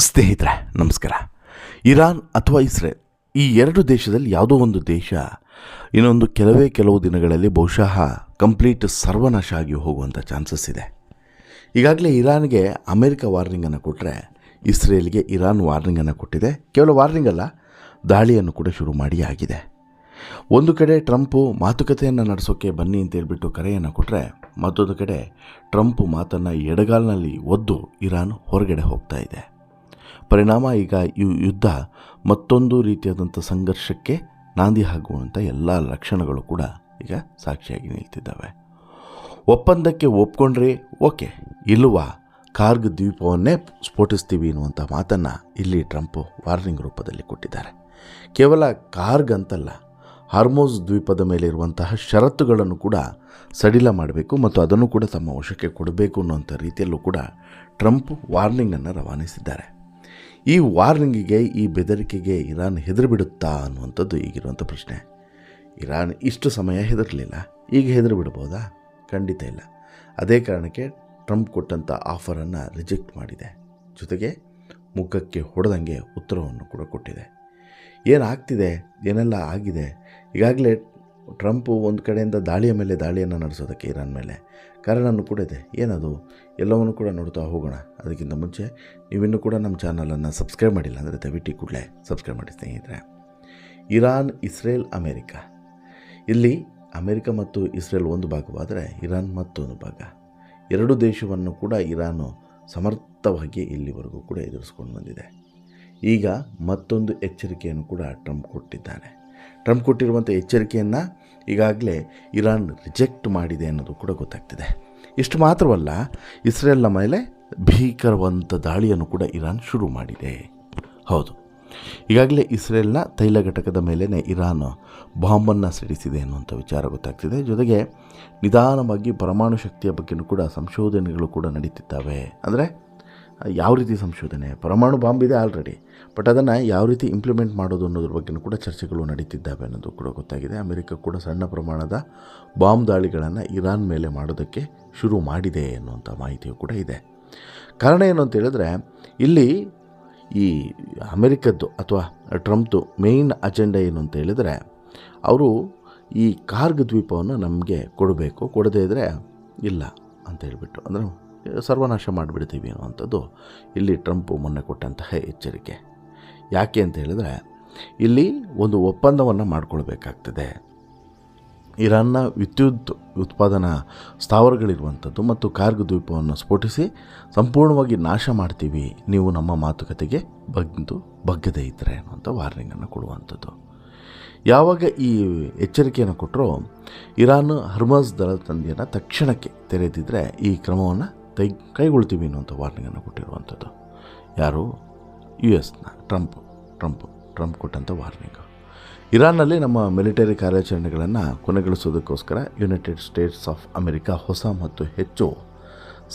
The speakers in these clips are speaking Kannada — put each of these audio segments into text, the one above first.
ಸ್ನೇಹಿತರೆ ನಮಸ್ಕಾರ. ಇರಾನ್ ಅಥವಾ ಇಸ್ರೇಲ್ ಈ ಎರಡು ದೇಶದಲ್ಲಿ ಯಾವುದೋ ಒಂದು ದೇಶ ಇನ್ನೊಂದು ಕೆಲವು ದಿನಗಳಲ್ಲಿ ಬಹುಶಃ ಕಂಪ್ಲೀಟ್ ಸರ್ವನಾಶ ಆಗಿ ಹೋಗುವಂಥ ಚಾನ್ಸಸ್ ಇದೆ. ಈಗಾಗಲೇ ಇರಾನ್ಗೆ ಅಮೆರಿಕ ವಾರ್ನಿಂಗನ್ನು ಕೊಟ್ಟರೆ ಇಸ್ರೇಲ್ಗೆ ಇರಾನ್ ವಾರ್ನಿಂಗನ್ನು ಕೊಟ್ಟಿದೆ. ಕೇವಲ ವಾರ್ನಿಂಗ್ ಅಲ್ಲ, ದಾಳಿಯನ್ನು ಕೂಡ ಶುರು ಮಾಡಿ ಆಗಿದೆ. ಒಂದು ಕಡೆ ಟ್ರಂಪು ಮಾತುಕತೆಯನ್ನು ನಡೆಸೋಕ್ಕೆ ಬನ್ನಿ ಅಂತ ಹೇಳ್ಬಿಟ್ಟು ಕರೆಯನ್ನು ಕೊಟ್ಟರೆ, ಮತ್ತೊಂದು ಕಡೆ ಟ್ರಂಪ್ ಮಾತನ್ನು ಎಡಗಾಲಿನಲ್ಲಿ ಒದ್ದು ಇರಾನ್ ಹೊರಗಡೆ ಹೋಗ್ತಾ ಇದೆ. ಪರಿಣಾಮ ಈಗ ಈ ಯುದ್ಧ ಮತ್ತೊಂದು ರೀತಿಯಾದಂಥ ಸಂಘರ್ಷಕ್ಕೆ ನಾಂದಿ ಆಗುವಂಥ ಎಲ್ಲ ಲಕ್ಷಣಗಳು ಕೂಡ ಈಗ ಸಾಕ್ಷಿಯಾಗಿ ನಿಲ್ತಿದ್ದಾವೆ. ಒಪ್ಪಂದಕ್ಕೆ ಒಪ್ಕೊಂಡ್ರೆ ಓಕೆ, ಇಲ್ಲವಾ ಕಾರ್ಗ್ ದ್ವೀಪವನ್ನೇ ಸ್ಫೋಟಿಸ್ತೀವಿ ಎನ್ನುವಂಥ ಮಾತನ್ನು ಇಲ್ಲಿ ಟ್ರಂಪ್ ವಾರ್ನಿಂಗ್ ರೂಪದಲ್ಲಿ ಕೊಟ್ಟಿದ್ದಾರೆ. ಕೇವಲ ಕಾರ್ಗ್ ಅಂತಲ್ಲ, ಹಾರ್ಮೋಸ್ ದ್ವೀಪದ ಮೇಲೆ ಇರುವಂತಹ ಷರತ್ತುಗಳನ್ನು ಕೂಡ ಸಡಿಲ ಮಾಡಬೇಕು ಮತ್ತು ಅದನ್ನು ಕೂಡ ತಮ್ಮ ವಶಕ್ಕೆ ಕೊಡಬೇಕು ಅನ್ನುವಂಥ ರೀತಿಯಲ್ಲೂ ಕೂಡ ಟ್ರಂಪ್ ವಾರ್ನಿಂಗನ್ನು ರವಾನಿಸಿದ್ದಾರೆ. ಈ ವಾರ್ನಿಂಗಿಗೆ, ಈ ಬೆದರಿಕೆಗೆ ಇರಾನ್ ಹೆದರಿಬಿಡುತ್ತಾ ಅನ್ನುವಂಥದ್ದು ಈಗಿರುವಂಥ ಪ್ರಶ್ನೆ. ಇರಾನ್ ಇಷ್ಟು ಸಮಯ ಹೆದರಲಿಲ್ಲ, ಈಗ ಹೆದರಿಬಿಡ್ಬೋದಾ? ಖಂಡಿತ ಇಲ್ಲ. ಅದೇ ಕಾರಣಕ್ಕೆ ಟ್ರಂಪ್ ಕೊಟ್ಟಂಥ ಆಫರನ್ನು ರಿಜೆಕ್ಟ್ ಮಾಡಿದೆ. ಜೊತೆಗೆ ಮುಖಕ್ಕೆ ಹೊಡೆದಂಗೆ ಉತ್ತರವನ್ನು ಕೂಡ ಕೊಟ್ಟಿದೆ. ಏನಾಗ್ತಿದೆ, ಏನೆಲ್ಲ ಆಗಿದೆ, ಈಗಾಗಲೇ ಟ್ರಂಪು ಒಂದು ಕಡೆಯಿಂದ ದಾಳಿಯ ಮೇಲೆ ದಾಳಿಯನ್ನು ನಡೆಸೋದಕ್ಕೆ ಇರಾನ್ ಮೇಲೆ ಕಾರಣನೂ ಕೂಡ ಇದೆ. ಏನದು ಎಲ್ಲವನ್ನು ಕೂಡ ನೋಡ್ತಾ ಹೋಗೋಣ. ಅದಕ್ಕಿಂತ ಮುಂಚೆ ನೀವಿನ್ನೂ ಕೂಡ ನಮ್ಮ ಚಾನಲನ್ನು ಸಬ್ಸ್ಕ್ರೈಬ್ ಮಾಡಿಲ್ಲ ಅಂದರೆ ದಯವಿಟ್ಟು ಕೂಡಲೇ ಸಬ್ಸ್ಕ್ರೈಬ್ ಮಾಡಿ ಸ್ನೇಹಿತರೆ. Iran, Israel, America. ಇಲ್ಲಿ ಅಮೇರಿಕ ಮತ್ತು ಇಸ್ರೇಲ್ ಒಂದು ಭಾಗವಾದರೆ ಇರಾನ್ ಮತ್ತೊಂದು ಭಾಗ. ಎರಡು ದೇಶವನ್ನು ಕೂಡ ಇರಾನು ಸಮರ್ಥವಾಗಿ ಇಲ್ಲಿವರೆಗೂ ಕೂಡ ಎದುರಿಸ್ಕೊಂಡು ಬಂದಿದೆ. ಈಗ ಮತ್ತೊಂದು ಎಚ್ಚರಿಕೆಯನ್ನು ಕೂಡ ಟ್ರಂಪ್ ಕೊಟ್ಟಿದ್ದಾನೆ. ಟ್ರಂಪ್ ಕೊಟ್ಟಿರುವಂಥ ಎಚ್ಚರಿಕೆಯನ್ನು ಈಗಾಗಲೇ ಇರಾನ್ ರಿಜೆಕ್ಟ್ ಮಾಡಿದೆ ಅನ್ನೋದು ಕೂಡ ಗೊತ್ತಾಗ್ತಿದೆ. ಇಷ್ಟು ಮಾತ್ರವಲ್ಲ, ಇಸ್ರೇಲ್ನ ಮೇಲೆ ಭೀಕರವಂತ ದಾಳಿಯನ್ನು ಕೂಡ ಇರಾನ್ ಶುರು ಮಾಡಿದೆ. ಹೌದು, ಈಗಾಗಲೇ ಇಸ್ರೇಲ್ನ ತೈಲ ಘಟಕದ ಮೇಲೇ ಇರಾನ್ ಬಾಂಬನ್ನು ಸಿಡಿಸಿದೆ ಅನ್ನುವಂಥ ವಿಚಾರ ಗೊತ್ತಾಗ್ತಿದೆ. ಜೊತೆಗೆ ನಿಧಾನವಾಗಿ ಪರಮಾಣು ಶಕ್ತಿಯ ಬಗ್ಗೆಯೂ ಕೂಡ ಸಂಶೋಧನೆಗಳು ಕೂಡ ನಡೀತಿದ್ದಾವೆ. ಅಂದರೆ ಯಾವ ರೀತಿ ಸಂಶೋಧನೆ? ಪರಮಾಣು ಬಾಂಬ್ ಇದೆ ಆಲ್ರೆಡಿ, ಬಟ್ ಅದನ್ನು ಯಾವ ರೀತಿ ಇಂಪ್ಲಿಮೆಂಟ್ ಮಾಡೋದು ಅನ್ನೋದ್ರ ಬಗ್ಗೆಯೂ ಕೂಡ ಚರ್ಚೆಗಳು ನಡೀತಿದ್ದಾವೆ ಅನ್ನೋದು ಕೂಡ ಗೊತ್ತಾಗಿದೆ. ಅಮೆರಿಕ ಕೂಡ ಸಣ್ಣ ಪ್ರಮಾಣದ ಬಾಂಬ್ ದಾಳಿಗಳನ್ನು ಇರಾನ್ ಮೇಲೆ ಮಾಡೋದಕ್ಕೆ ಶುರು ಮಾಡಿದೆ ಅನ್ನುವಂಥ ಮಾಹಿತಿಯೂ ಕೂಡ ಇದೆ. ಕಾರಣ ಏನು ಅಂತ ಹೇಳಿದ್ರೆ, ಇಲ್ಲಿ ಈ ಅಮೆರಿಕದ್ದು ಅಥವಾ ಟ್ರಂಪ್ದು ಮೇಯ್ನ್ ಅಜೆಂಡಾ ಏನು ಅಂತ ಹೇಳಿದರೆ, ಅವರು ಈ ಕಾರ್ಗ್ ದ್ವೀಪವನ್ನು ನಮಗೆ ಕೊಡಬೇಕು, ಕೊಡದೇ ಇದ್ದರೆ ಇಲ್ಲ ಅಂತ ಹೇಳಿಬಿಟ್ಟು, ಅಂದರೆ ಸರ್ವನಾಶ ಮಾಡಿಬಿಡ್ತೀವಿ ಅನ್ನುವಂಥದ್ದು ಇಲ್ಲಿ ಟ್ರಂಪ್ ಮೊನ್ನೆ ಕೊಟ್ಟಂತಹ ಎಚ್ಚರಿಕೆ. ಯಾಕೆ ಅಂತ ಹೇಳಿದ್ರೆ, ಇಲ್ಲಿ ಒಂದು ಒಪ್ಪಂದವನ್ನು ಮಾಡಿಕೊಳ್ಬೇಕಾಗ್ತದೆ. ಇರಾನ್ನ ವಿದ್ಯುತ್ ಉತ್ಪಾದನಾ ಸ್ಥಾವರಗಳಿರುವಂಥದ್ದು ಮತ್ತು ಕಾರ್ಗ್ ದ್ವೀಪವನ್ನು ಸ್ಫೋಟಿಸಿ ಸಂಪೂರ್ಣವಾಗಿ ನಾಶ ಮಾಡ್ತೀವಿ, ನೀವು ನಮ್ಮ ಮಾತುಕತೆಗೆ ಬಗ್ಗದೇ ಇದ್ದರೆ ಅನ್ನುವಂಥ ವಾರ್ನಿಂಗನ್ನು ಕೊಡುವಂಥದ್ದು. ಯಾವಾಗ ಈ ಎಚ್ಚರಿಕೆಯನ್ನು ಕೊಟ್ಟರೋ, ಇರಾನ್ ಹರ್ಮಸ್ ದಳಸಂಧಿಯನ್ನು ತಕ್ಷಣಕ್ಕೆ ತೆರೆದಿದ್ದರೆ ಈ ಕ್ರಮವನ್ನು ಕೈಗೊಳ್ತೀವಿ ಅನ್ನುವಂಥ ವಾರ್ನಿಂಗನ್ನು ಕೊಟ್ಟಿರುವಂಥದ್ದು. ಯಾರು? US-ನ ಟ್ರಂಪ್ ಕೊಟ್ಟಂಥ ವಾರ್ನಿಂಗು. ಇರಾನ್ನಲ್ಲಿ ನಮ್ಮ ಮಿಲಿಟರಿ ಕಾರ್ಯಾಚರಣೆಗಳನ್ನು ಕೊನೆಗೊಳಿಸೋದಕ್ಕೋಸ್ಕರ ಯುನೈಟೆಡ್ ಸ್ಟೇಟ್ಸ್ ಆಫ್ ಅಮೆರಿಕ ಹೊಸ ಮತ್ತು ಹೆಚ್ಚು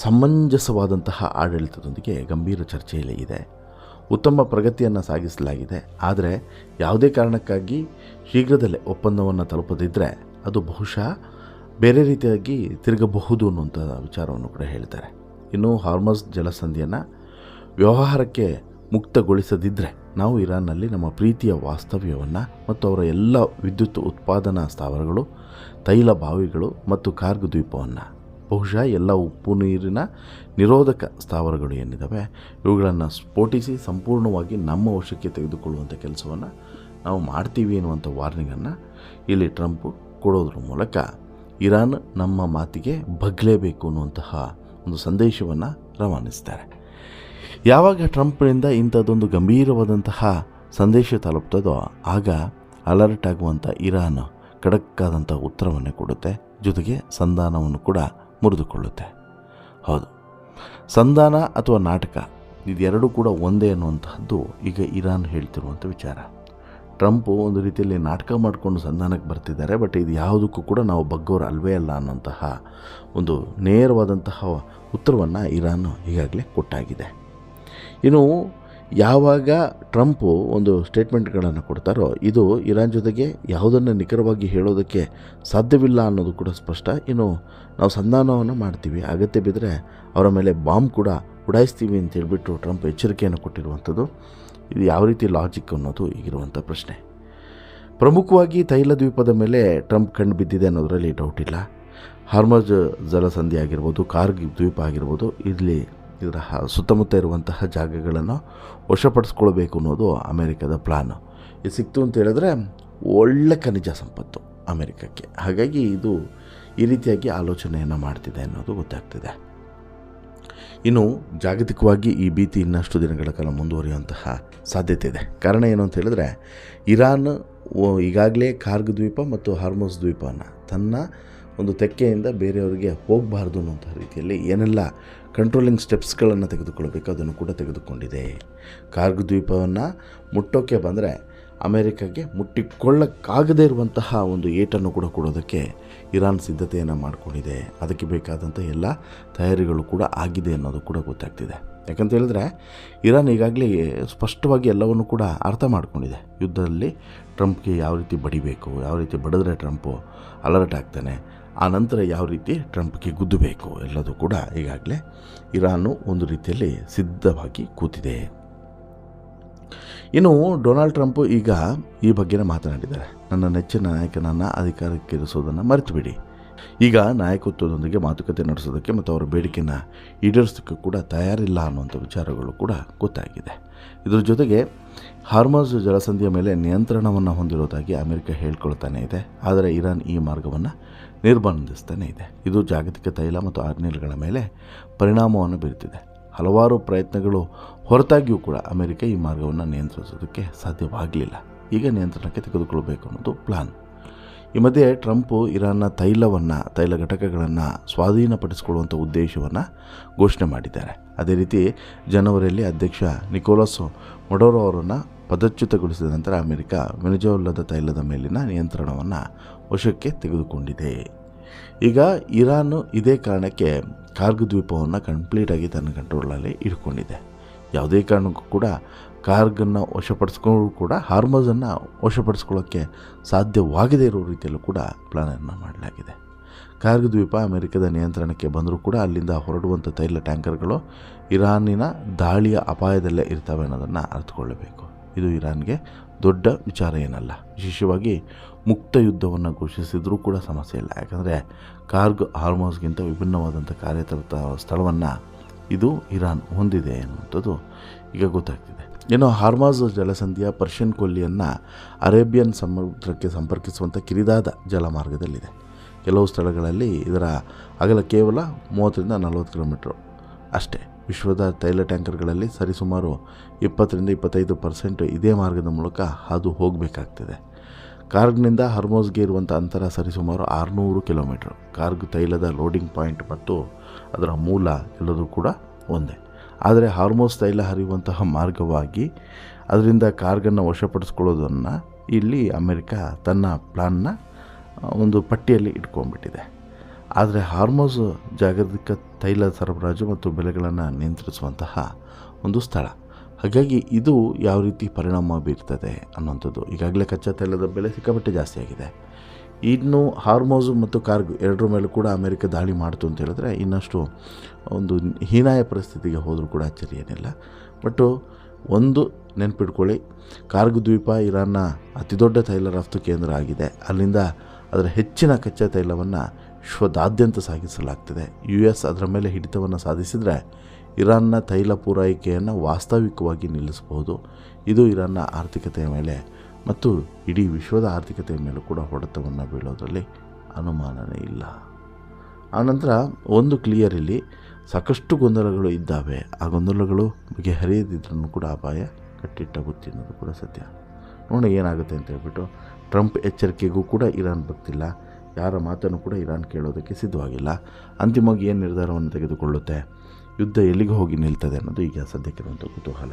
ಸಮಂಜಸವಾದಂತಹ ಆಡಳಿತದೊಂದಿಗೆ ಗಂಭೀರ ಚರ್ಚೆಯಲ್ಲಿ ಇದೆ. ಉತ್ತಮ ಪ್ರಗತಿಯನ್ನು ಸಾಗಿಸಲಾಗಿದೆ. ಆದರೆ ಯಾವುದೇ ಕಾರಣಕ್ಕಾಗಿ ಶೀಘ್ರದಲ್ಲೇ ಒಪ್ಪಂದವನ್ನು ತಲುಪದಿದ್ದರೆ ಅದು ಬಹುಶಃ ಬೇರೆ ರೀತಿಯಾಗಿ ತಿರುಗಬಹುದು ಅನ್ನುವಂಥ ವಿಚಾರವನ್ನು ಕೂಡ ಹೇಳ್ತಾರೆ. ಇನ್ನು ಹಾರ್ಮಸ್ ಜಲಸಂಧಿಯನ್ನು ವ್ಯವಹಾರಕ್ಕೆ ಮುಕ್ತಗೊಳಿಸದಿದ್ದರೆ ನಾವು ಇರಾನ್ನಲ್ಲಿ ನಮ್ಮ ಪ್ರೀತಿಯ ವಾಸ್ತವ್ಯವನ್ನು ಮತ್ತು ಅವರ ಎಲ್ಲ ವಿದ್ಯುತ್ ಉತ್ಪಾದನಾ ಸ್ಥಾವರಗಳು, ತೈಲ ಬಾವಿಗಳು ಮತ್ತು ಕಾರ್ಗ್ ದ್ವೀಪವನ್ನು, ಬಹುಶಃ ಎಲ್ಲ ಉಪ್ಪು ನೀರಿನ ನಿರೋಧಕ ಸ್ಥಾವರಗಳು ಏನಿದ್ದಾವೆ ಇವುಗಳನ್ನು ಸ್ಫೋಟಿಸಿ ಸಂಪೂರ್ಣವಾಗಿ ನಮ್ಮ ವಶಕ್ಕೆ ತೆಗೆದುಕೊಳ್ಳುವಂಥ ಕೆಲಸವನ್ನು ನಾವು ಮಾಡ್ತೀವಿ ಎನ್ನುವಂಥ ವಾರ್ನಿಂಗನ್ನು ಇಲ್ಲಿ ಟ್ರಂಪ್ ಕೊಡೋದ್ರ ಮೂಲಕ ಇರಾನ್ ನಮ್ಮ ಮಾತಿಗೆ ಬಗ್ಗಲೇಬೇಕು ಅನ್ನುವಂತಹ ಒಂದು ಸಂದೇಶವನ್ನು ರವಾನಿಸ್ತಾರೆ. ಯಾವಾಗ ಟ್ರಂಪ್ನಿಂದ ಇಂಥದ್ದೊಂದು ಗಂಭೀರವಾದಂತಹ ಸಂದೇಶ ತಲುಪ್ತದೋ ಆಗ ಅಲರ್ಟ್ ಆಗುವಂಥ ಇರಾನ್ ಖಡಕ್ಕಾದಂಥ ಉತ್ತರವನ್ನೇ ಕೊಡುತ್ತೆ. ಜೊತೆಗೆ ಸಂಧಾನವನ್ನು ಕೂಡ ಮುರಿದುಕೊಳ್ಳುತ್ತೆ. ಹೌದು, ಸಂಧಾನ ಅಥವಾ ನಾಟಕ ಇದೆರಡೂ ಕೂಡ ಒಂದೇ ಅನ್ನುವಂತಹದ್ದು ಈಗ ಇರಾನ್ ಹೇಳ್ತಿರುವಂಥ ವಿಚಾರ. ಟ್ರಂಪು ಒಂದು ರೀತಿಯಲ್ಲಿ ನಾಟಕ ಮಾಡಿಕೊಂಡು ಸಂಧಾನಕ್ಕೆ ಬರ್ತಿದ್ದಾರೆ, ಬಟ್ ಇದು ಯಾವುದಕ್ಕೂ ಕೂಡ ನಾವು ಬಗ್ಗೋರು ಅಲ್ವೇ ಅಲ್ಲ ಅನ್ನೋಂತಹ ಒಂದು ನೇರವಾದಂತಹ ಉತ್ತರವನ್ನು ಇರಾನ್ ಈಗಾಗಲೇ ಕೊಟ್ಟಾಗಿದೆ. ಇನ್ನು ಯಾವಾಗ ಟ್ರಂಪು ಒಂದು ಸ್ಟೇಟ್ಮೆಂಟ್ಗಳನ್ನು ಕೊಡ್ತಾರೋ ಇದು ಇರಾನ್ ಜೊತೆಗೆ ಯಾವುದನ್ನು ನಿಖರವಾಗಿ ಹೇಳೋದಕ್ಕೆ ಸಾಧ್ಯವಿಲ್ಲ ಅನ್ನೋದು ಕೂಡ ಸ್ಪಷ್ಟ. ಇನ್ನು ನಾವು ಸಂಧಾನವನ್ನು ಮಾಡ್ತೀವಿ, ಅಗತ್ಯ ಬಿದ್ದರೆ ಅವರ ಮೇಲೆ ಬಾಂಬ್ ಕೂಡ ಉಡಾಯಿಸ್ತೀವಿ ಅಂತ ಹೇಳ್ಬಿಟ್ಟು ಟ್ರಂಪ್ ಎಚ್ಚರಿಕೆಯನ್ನು ಕೊಟ್ಟಿರುವಂಥದ್ದು. ಇದು ಯಾವ ರೀತಿ ಲಾಜಿಕ್ ಅನ್ನೋದು ಈಗಿರುವಂಥ ಪ್ರಶ್ನೆ. ಪ್ರಮುಖವಾಗಿ ತೈಲ ದ್ವೀಪದ ಮೇಲೆ ಟ್ರಂಪ್ ಕಣ್ಣು ಬಿದ್ದಿದೆ ಅನ್ನೋದರಲ್ಲಿ ಡೌಟ್ ಇಲ್ಲ. ಹಾರ್ಮಜ್ ಜಲಸಂಧಿ ಆಗಿರ್ಬೋದು, ಕಾರ್ಗ್ ದ್ವೀಪ ಆಗಿರ್ಬೋದು, ಇದರ ಸುತ್ತಮುತ್ತ ಇರುವಂತಹ ಜಾಗಗಳನ್ನು ವಶಪಡಿಸ್ಕೊಳ್ಬೇಕು ಅನ್ನೋದು ಅಮೇರಿಕದ ಪ್ಲಾನು. ಇದು ಸಿಕ್ತು ಅಂತ ಹೇಳಿದ್ರೆ ಒಳ್ಳೆ ಖನಿಜ ಸಂಪತ್ತು ಅಮೇರಿಕಕ್ಕೆ. ಹಾಗಾಗಿ ಇದು ಈ ರೀತಿಯಾಗಿ ಆಲೋಚನೆಯನ್ನು ಮಾಡ್ತಿದೆ ಅನ್ನೋದು ಗೊತ್ತಾಗ್ತಿದೆ. ಇನ್ನು ಜಾಗತಿಕವಾಗಿ ಈ ಭೀತಿ ಇನ್ನಷ್ಟು ದಿನಗಳ ಕಾಲ ಮುಂದುವರಿಯುವಂತಹ ಸಾಧ್ಯತೆ ಇದೆ. ಕಾರಣ ಏನು ಅಂತ ಹೇಳಿದ್ರೆ, ಇರಾನ್ ಈಗಾಗಲೇ ಕಾರ್ಗ್ ದ್ವೀಪ ಮತ್ತು ಹಾರ್ಮುಜ್ ದ್ವೀಪವನ್ನು ತನ್ನ ಒಂದು ತೆಕ್ಕೆಯಿಂದ ಬೇರೆಯವರಿಗೆ ಹೋಗಬಾರ್ದು ಅನ್ನೋಂಥ ರೀತಿಯಲ್ಲಿ ಏನೆಲ್ಲ ಕಂಟ್ರೋಲಿಂಗ್ ಸ್ಟೆಪ್ಸ್ಗಳನ್ನು ತೆಗೆದುಕೊಳ್ಳಬೇಕು ಅದನ್ನು ಕೂಡ ತೆಗೆದುಕೊಂಡಿದೆ. ಕಾರ್ಗ್ ದ್ವೀಪವನ್ನು ಮುಟ್ಟೋಕ್ಕೆ ಬಂದರೆ ಅಮೇರಿಕಾಗೆ ಮುಟ್ಟಿಕೊಳ್ಳಕ್ಕಾಗದೇ ಇರುವಂತಹ ಒಂದು ಏಟನ್ನು ಕೂಡ ಕೊಡೋದಕ್ಕೆ ಇರಾನ್ ಸಿದ್ಧತೆಯನ್ನು ಮಾಡಿಕೊಂಡಿದೆ. ಅದಕ್ಕೆ ಬೇಕಾದಂಥ ಎಲ್ಲ ತಯಾರಿಗಳು ಕೂಡ ಆಗಿದೆ ಅನ್ನೋದು ಕೂಡ ಗೊತ್ತಾಗ್ತಿದೆ. ಯಾಕಂತ ಹೇಳಿದ್ರೆ ಇರಾನ್ ಈಗಾಗಲೇ ಸ್ಪಷ್ಟವಾಗಿ ಎಲ್ಲವನ್ನು ಕೂಡ ಅರ್ಥ ಮಾಡ್ಕೊಂಡಿದೆ. ಯುದ್ಧದಲ್ಲಿ ಟ್ರಂಪ್ಗೆ ಯಾವ ರೀತಿ ಬಡಿಬೇಕು, ಯಾವ ರೀತಿ ಬಡಿದ್ರೆ ಟ್ರಂಪು ಅಲರ್ಟ್ ಆಗ್ತಾನೆ, ಆ ನಂತರ ಯಾವ ರೀತಿ ಟ್ರಂಪ್ಗೆ ಗುದ್ದಬೇಕು ಎಲ್ಲದೂ ಕೂಡ ಈಗಾಗಲೇ ಇರಾನು ಒಂದು ರೀತಿಯಲ್ಲಿ ಸಿದ್ಧವಾಗಿ ಕೂತಿದೆ. ಇನ್ನು ಡೊನಾಲ್ಡ್ ಟ್ರಂಪು ಈಗ ಈ ಬಗ್ಗೆನೇ ಮಾತನಾಡಿದ್ದಾರೆ. ನನ್ನ ನೆಚ್ಚಿನ ನಾಯಕನನ್ನು ಅಧಿಕಾರಕ್ಕಿರಿಸೋದನ್ನು ಮರೆತುಬಿಡಿ. ಈಗ ನಾಯಕತ್ವದೊಂದಿಗೆ ಮಾತುಕತೆ ನಡೆಸೋದಕ್ಕೆ ಮತ್ತು ಅವರ ಬೇಡಿಕೆಯನ್ನು ಈಡೇರಿಸೋದಕ್ಕೆ ಕೂಡ ತಯಾರಿಲ್ಲ ಅನ್ನುವಂಥ ವಿಚಾರಗಳು ಕೂಡ ಗೊತ್ತಾಗಿದೆ. ಇದರ ಜೊತೆಗೆ ಹಾರ್ಮುಜ್ ಜಲಸಂಧಿಯ ಮೇಲೆ ನಿಯಂತ್ರಣವನ್ನು ಹೊಂದಿರೋದಾಗಿ ಅಮೆರಿಕ ಹೇಳ್ಕೊಳ್ತಾನೆ ಇದೆ. ಆದರೆ ಇರಾನ್ ಈ ಮಾರ್ಗವನ್ನು ನಿರ್ಬಂಧಿಸ್ತಾನೆ ಇದೆ. ಇದು ಜಾಗತಿಕ ತೈಲ ಮತ್ತು ಅನಿಲಗಳ ಮೇಲೆ ಪರಿಣಾಮವನ್ನು ಬೀರುತ್ತಿದೆ. ಹಲವಾರು ಪ್ರಯತ್ನಗಳು ಹೊರತಾಗಿಯೂ ಕೂಡ ಅಮೆರಿಕ ಈ ಮಾರ್ಗವನ್ನು ನಿಯಂತ್ರಿಸೋದಕ್ಕೆ ಸಾಧ್ಯವಾಗಲಿಲ್ಲ. ಈಗ ನಿಯಂತ್ರಣಕ್ಕೆ ತೆಗೆದುಕೊಳ್ಳಬೇಕು ಅನ್ನೋದು ಪ್ಲಾನ್. ಈ ಮಧ್ಯೆ ಟ್ರಂಪು ಇರಾನ್ನ ತೈಲ ಘಟಕಗಳನ್ನು ಸ್ವಾಧೀನಪಡಿಸಿಕೊಳ್ಳುವಂಥ ಉದ್ದೇಶವನ್ನು ಘೋಷಣೆ ಮಾಡಿದ್ದಾರೆ. ಅದೇ ರೀತಿ ಜನವರಿಯಲ್ಲಿ ಅಧ್ಯಕ್ಷ ನಿಕೋಲಸ್ ಮಡೋರೋ ಅವರನ್ನು ಪದಚ್ಯುತಗೊಳಿಸಿದ ನಂತರ ಅಮೆರಿಕ ವೆನೆಜುವೆಲಾದ ತೈಲದ ಮೇಲಿನ ನಿಯಂತ್ರಣವನ್ನು ವಶಕ್ಕೆ ತೆಗೆದುಕೊಂಡಿದೆ. ಈಗ ಇರಾನು ಇದೇ ಕಾರಣಕ್ಕೆ ಕಾರ್ಗ್ ದ್ವೀಪವನ್ನು ಕಂಪ್ಲೀಟಾಗಿ ತನ್ನ ಕಂಟ್ರೋಲಲ್ಲಿ ಇಟ್ಕೊಂಡಿದೆ. ಯಾವುದೇ ಕಾರಣಕ್ಕೂ ಕೂಡ ಕಾರ್ಗನ್ನು ವಶಪಡಿಸ್ಕೊಂಡು ಕೂಡ ಹಾರ್ಮುಜನ್ನು ವಶಪಡಿಸ್ಕೊಳ್ಳೋಕ್ಕೆ ಸಾಧ್ಯವಾಗದೇ ಇರೋ ರೀತಿಯಲ್ಲೂ ಕೂಡ ಪ್ಲಾನನ್ನು ಮಾಡಲಾಗಿದೆ. ಕಾರ್ಗ್ ದ್ವೀಪ ಅಮೆರಿಕದ ನಿಯಂತ್ರಣಕ್ಕೆ ಬಂದರೂ ಕೂಡ ಅಲ್ಲಿಂದ ಹೊರಡುವಂಥ ತೈಲ ಟ್ಯಾಂಕರ್ಗಳು ಇರಾನಿನ ದಾಳಿಯ ಅಪಾಯದಲ್ಲೇ ಇರ್ತವೆ ಅನ್ನೋದನ್ನು ಅರ್ಥಕೊಳ್ಳಬೇಕು. ಇದು ಇರಾನ್ಗೆ ದೊಡ್ಡ ವಿಚಾರ ಏನಲ್ಲ. ವಿಶೇಷವಾಗಿ ಮುಕ್ತ ಯುದ್ಧವನ್ನು ಘೋಷಿಸಿದರೂ ಕೂಡ ಸಮಸ್ಯೆ ಇಲ್ಲ. ಯಾಕಂದರೆ ಕಾರ್ಗ್ ಹಾರ್ಮುಜ್ಗಿಂತ ವಿಭಿನ್ನವಾದಂಥ ಕಾರ್ಯತಂತ್ರ ಸ್ಥಳವನ್ನು ಇದು ಇರಾನ್ ಹೊಂದಿದೆ ಅನ್ನುವಂಥದ್ದು ಈಗ ಗೊತ್ತಾಗ್ತಿದೆ. ಏನೋ ಹಾರ್ಮುಜ್ ಜಲಸಂಧಿಯ ಪರ್ಷಿಯನ್ ಕೊಲ್ಲಿಯನ್ನು ಅರೇಬಿಯನ್ ಸಮುದ್ರಕ್ಕೆ ಸಂಪರ್ಕಿಸುವಂಥ ಕಿರಿದಾದ ಜಲಮಾರ್ಗದಲ್ಲಿದೆ. ಕೆಲವು ಸ್ಥಳಗಳಲ್ಲಿ ಇದರ ಅಗಲ ಕೇವಲ 30-40 ಕಿಲೋಮೀಟ್ರು ಅಷ್ಟೇ. ವಿಶ್ವದ ತೈಲ ಟ್ಯಾಂಕರ್ಗಳಲ್ಲಿ ಸರಿಸುಮಾರು 20-25% ಇದೇ ಮಾರ್ಗದ ಮೂಲಕ ಹಾದು ಹೋಗಬೇಕಾಗ್ತದೆ. ಕಾರ್ಗ್ನಿಂದ ಹಾರ್ಮುಜ್ಗೆ ಇರುವಂಥ ಅಂತರ ಸರಿಸುಮಾರು 600 ಕಿಲೋಮೀಟ್ರು. ಕಾರ್ಗ್ ತೈಲದ ಲೋಡಿಂಗ್ ಪಾಯಿಂಟ್ ಮತ್ತು ಅದರ ಮೂಲ ಎಲ್ಲದೂ ಕೂಡ ಒಂದೇ. ಆದರೆ ಹಾರ್ಮುಜ್ ತೈಲ ಹರಿಯುವಂತಹ ಮಾರ್ಗವಾಗಿ ಅದರಿಂದ ಕಾರ್ಗನ್ನು ವಶಪಡಿಸ್ಕೊಳ್ಳೋದನ್ನು ಇಲ್ಲಿ ಅಮೆರಿಕ ತನ್ನ ಪ್ಲಾನ್ನ ಒಂದು ಪಟ್ಟಿಯಲ್ಲಿ ಇಟ್ಕೊಂಡ್ಬಿಟ್ಟಿದೆ. ಆದರೆ ಹಾರ್ಮುಜ್ ಜಾಗತಿಕ ತೈಲ ಸರಬರಾಜು ಮತ್ತು ಬೆಲೆಗಳನ್ನು ನಿಯಂತ್ರಿಸುವಂತಹ ಒಂದು ಸ್ಥಳ. ಹಾಗಾಗಿ ಇದು ಯಾವ ರೀತಿ ಪರಿಣಾಮ ಬೀರ್ತದೆ ಅನ್ನೋಂಥದ್ದು. ಈಗಾಗಲೇ ಕಚ್ಚಾ ತೈಲದ ಬೆಲೆ ಸಿಕ್ಕಾಪಟ್ಟೆ ಜಾಸ್ತಿ ಆಗಿದೆ. ಇನ್ನು ಹಾರ್ಮುಜ್ ಮತ್ತು ಕಾರ್ಗ್ ಎರಡರ ಮೇಲೂ ಕೂಡ ಅಮೆರಿಕ ದಾಳಿ ಮಾಡ್ತು ಅಂತ ಹೇಳಿದ್ರೆ ಇನ್ನಷ್ಟು ಒಂದು ಹೀನಾಯ ಪರಿಸ್ಥಿತಿಗೆ ಹೋದರೂ ಕೂಡ ಅಚ್ಚರಿ ಏನಿಲ್ಲ. ಬಟ್ಟು ಒಂದು ನೆನಪಿಟ್ಕೊಳ್ಳಿ, ಕಾರ್ಗ್ ದ್ವೀಪ ಇರಾನ್ನ ಅತಿದೊಡ್ಡ ತೈಲ ರಫ್ತು ಕೇಂದ್ರ ಆಗಿದೆ. ಅಲ್ಲಿಂದ ಅದರ ಹೆಚ್ಚಿನ ಕಚ್ಚಾ ತೈಲವನ್ನು ವಿಶ್ವದಾದ್ಯಂತ ಸಾಗಿಸಲಾಗ್ತದೆ. US ಅದರ ಮೇಲೆ ಹಿಡಿತವನ್ನು ಸಾಧಿಸಿದರೆ ಇರಾನ್ನ ತೈಲ ಪೂರೈಕೆಯನ್ನು ವಾಸ್ತವಿಕವಾಗಿ ನಿಲ್ಲಿಸಬಹುದು. ಇದು ಇರಾನ್ನ ಆರ್ಥಿಕತೆಯ ಮೇಲೆ ಮತ್ತು ಇಡೀ ವಿಶ್ವದ ಆರ್ಥಿಕತೆಯ ಮೇಲೂ ಕೂಡ ಹೊಡೆತವನ್ನು ಬೀಳೋದ್ರಲ್ಲಿ ಅನುಮಾನವೇ ಇಲ್ಲ. ಆನಂತರ ಒಂದು ಕ್ಲಿಯರ್, ಇಲ್ಲಿ ಸಾಕಷ್ಟು ಗೊಂದಲಗಳು ಇದ್ದಾವೆ. ಆ ಗೊಂದಲಗಳು ಬಗೆಹರಿಯದಿದ್ರೂ ಕೂಡ ಅಪಾಯ ಕಟ್ಟಿಟ್ಟ ಬುತ್ತಿ ಅನ್ನೋದು ಕೂಡ ಸತ್ಯ. ನೋಡಿ ಏನಾಗುತ್ತೆ ಅಂತ ಹೇಳ್ಬಿಟ್ಟು ಟ್ರಂಪ್ ಎಚ್ಚರಿಕೆಗೂ ಕೂಡ ಇರಾನ್ ಬರ್ತಿಲ್ಲ. ಯಾರ ಮಾತನ್ನು ಕೂಡ ಇರಾನ್ ಕೇಳೋದಕ್ಕೆ ಸಿದ್ಧವಾಗಿಲ್ಲ. ಅಂತಿಮವಾಗಿ ಏನು ನಿರ್ಧಾರವನ್ನು ತೆಗೆದುಕೊಳ್ಳುತ್ತೆ, ಯುದ್ಧ ಎಲ್ಲಿಗೆ ಹೋಗಿ ನಿಲ್ತದೆ ಅನ್ನೋದು ಈಗ ಸದ್ಯಕ್ಕಿರುವಂಥ ಕುತೂಹಲ.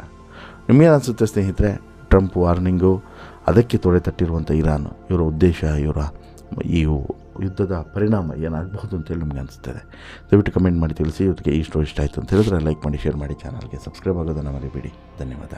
ನಿಮಗೇನು ಅನಿಸುತ್ತೆ ಸ್ನೇಹಿತರೆ? ಟ್ರಂಪ್ ವಾರ್ನಿಂಗು, ಅದಕ್ಕೆ ತೊಡೆ ತಟ್ಟಿರುವಂಥ ಇರಾನ್, ಇವರ ಉದ್ದೇಶ, ಇವರ ಈ ಯುದ್ಧದ ಪರಿಣಾಮ ಏನಾಗಬಹುದು ಅಂತೇಳಿ ನಿಮಗೆ ಅನಿಸ್ತದೆ? ದಯವಿಟ್ಟು ಕಮೆಂಟ್ ಮಾಡಿ ತಿಳಿಸಿ. ಇವತ್ತಿಗೆ ಈ ಸ್ಟೋರಿ ಇಷ್ಟ ಆಯಿತು ಅಂತ ಹೇಳಿದ್ರೆ ಲೈಕ್ ಮಾಡಿ, ಶೇರ್ ಮಾಡಿ, ಚಾನಲ್ಗೆ ಸಬ್ಸ್ಕ್ರೈಬ್ ಆಗೋದನ್ನು ಮರಿಬೇಡಿ. ಧನ್ಯವಾದ.